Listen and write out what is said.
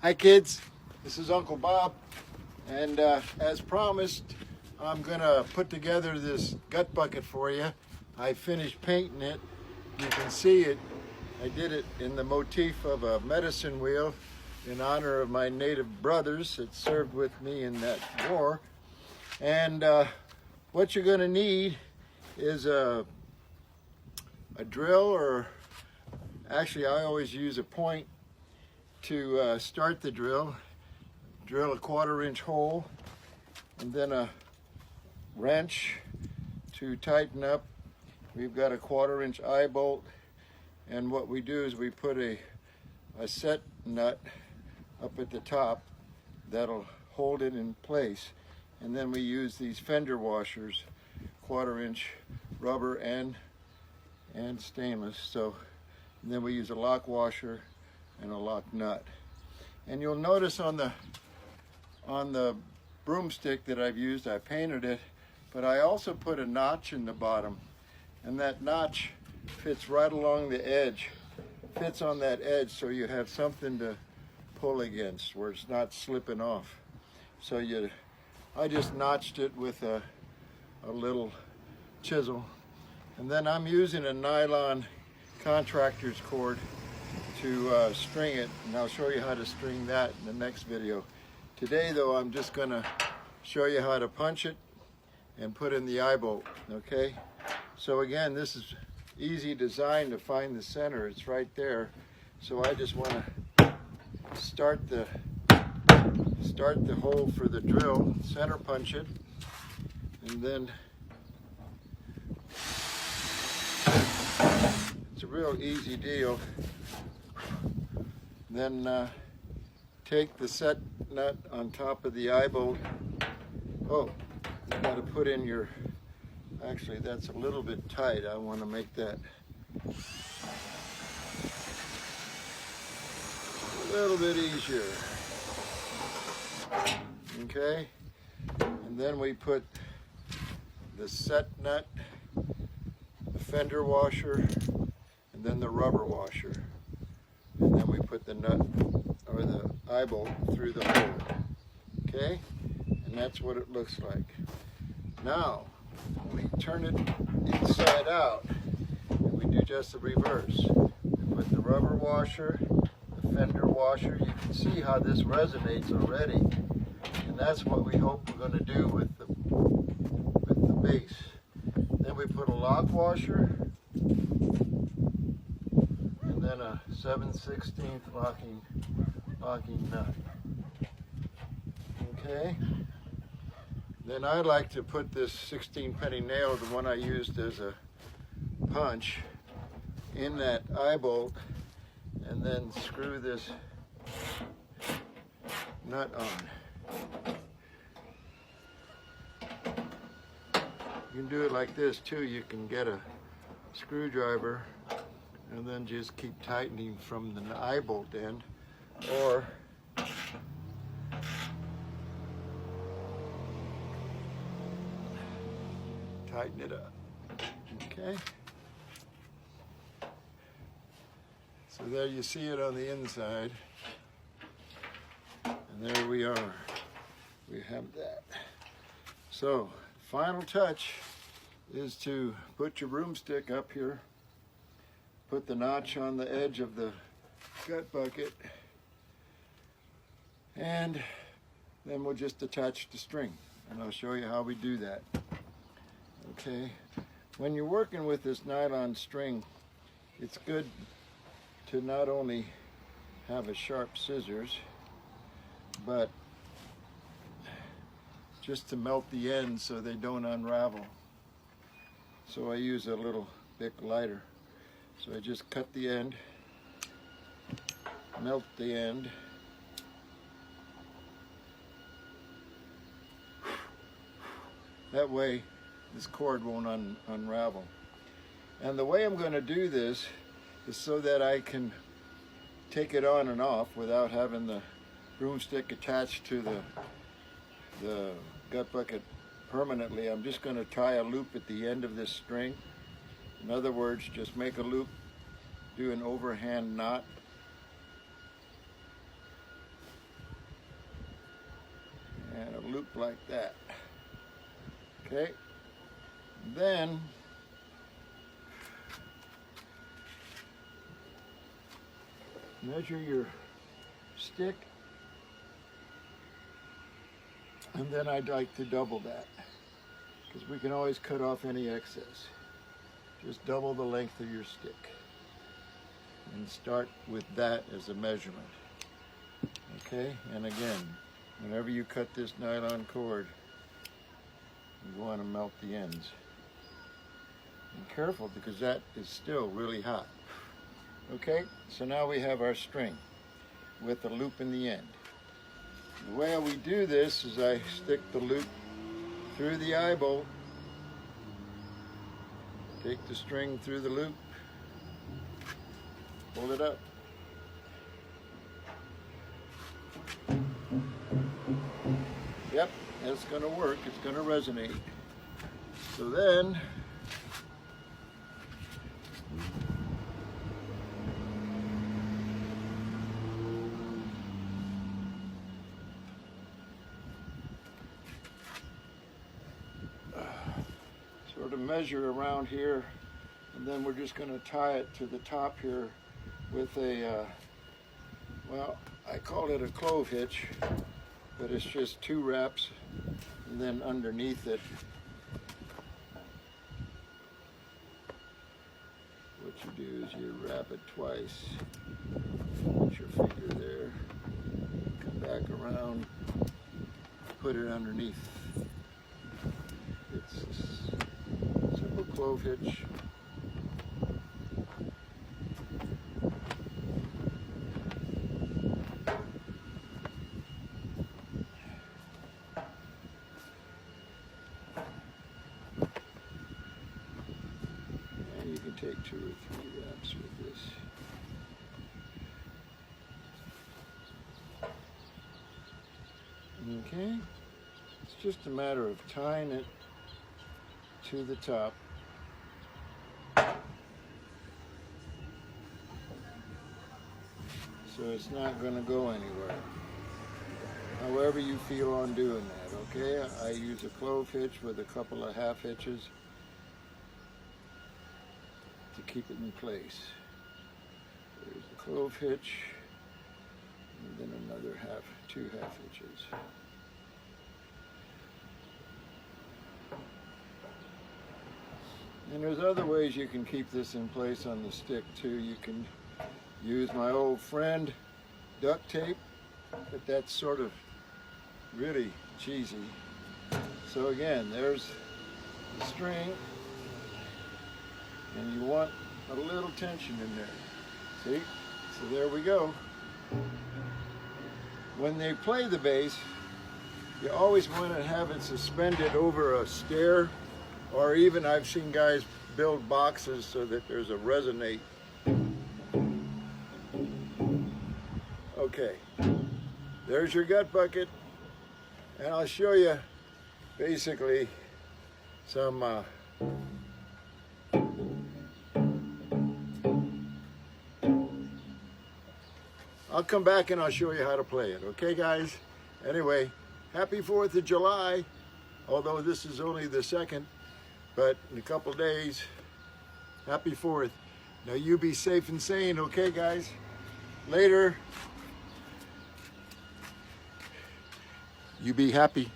Hi kids, this is Uncle Bob, and as promised, I'm gonna put together this gut bucket for you. I finished painting it. You can see it. I did it in the motif of a medicine wheel in honor of my native brothers that served with me in that war. And what you're gonna need is a drill, or actually I always use a point to start the drill. Drill a 1/4-inch hole, and then a wrench to tighten up. We've got a 1/4-inch eye bolt, and what we do is we put a set nut up at the top that'll hold it in place, and then we use these fender washers, 1/4-inch rubber and stainless. So, and then we use a lock washer and a lock nut. And you'll notice on the broomstick that I've used, I painted it, but I also put a notch in the bottom, and that notch fits right along the edge, fits on that edge, so you have something to pull against where it's not slipping off. So I just notched it with a little chisel, and then I'm using a nylon contractor's cord to string it, and I'll show you how to string that in the next video. Today though, I'm just gonna show you how to punch it and put in the eye bolt, okay? So again, this is easy design to find the center. It's right there. So I just wanna start the hole for the drill, center punch it, and then it's a real easy deal. Then take the set nut on top of the eye bolt. Oh, you got to put in your, actually that's a little bit tight. I want to make that a little bit easier. Okay, and then we put the set nut, the fender washer, and then the rubber washer. And then we put the nut or the eye bolt through the hole. Okay? And that's what it looks like. Now, we turn it inside out, and we do just the reverse. We put the rubber washer, the fender washer. You can see how this resonates already. And that's what we hope we're going to do with the base. Then we put a lock washer, then a 7/16 locking nut. Okay. Then I like to put this 16-penny nail, the one I used as a punch, in that eye bolt, and then screw this nut on. You can do it like this too. You can get a screwdriver and then just keep tightening from the eye bolt end, or tighten it up. Okay? So there you see it on the inside, and there we are. We have that. So, final touch is to put your broomstick up here, put the notch on the edge of the gut bucket, and then we'll just attach the string, and I'll show you how we do that. Okay, when you're working with this nylon string, it's good to not only have a sharp scissors, but just to melt the ends so they don't unravel. So I use a little Bic lighter. So I just cut the end, melt the end, that way this cord won't unravel. And the way I'm going to do this is so that I can take it on and off without having the broomstick attached to the gut bucket permanently. I'm just going to tie a loop at the end of this string. In other words, just make a loop, do an overhand knot, like that. Okay, then measure your stick, and then I'd like to double that, because we can always cut off any excess. Just double the length of your stick and start with that as a measurement. Okay, and again, whenever you cut this nylon cord, you want to melt the ends. Be careful, because that is still really hot. Okay, so now we have our string with a loop in the end. The way we do this is I stick the loop through the eye bolt, take the string through the loop, pull it up. Yep, that's going to work. It's going to resonate. So then, sort of measure around here, and then we're just going to tie it to the top here with a, well, I call it a clove hitch, but it's just 2 wraps, and then underneath it, what you do is you wrap it twice, put your finger there, come back around, put it underneath. It's a simple clove hitch. And you can take 2 or 3 wraps with this. Okay, it's just a matter of tying it to the top. So it's not going to go anywhere. However you feel on doing that, okay? I use a clove hitch with a couple of half hitches to keep it in place. There's the clove hitch, and then another 2 half hitches. And there's other ways you can keep this in place on the stick too. You can use my old friend duct tape, but that's sort of really cheesy. So again, there's the string, and you want a little tension in there. See? So there we go. When they play the bass, you always want to have it suspended over a stair, or even I've seen guys build boxes so that there's a resonate. Okay, there's your gut bucket, and I'll show you basically some I'll come back and I'll show you how to play it, okay guys? Anyway, happy 4th of July, although this is only the 2nd, but in a couple days, happy 4th. Now you be safe and sane, okay guys? Later. You be happy.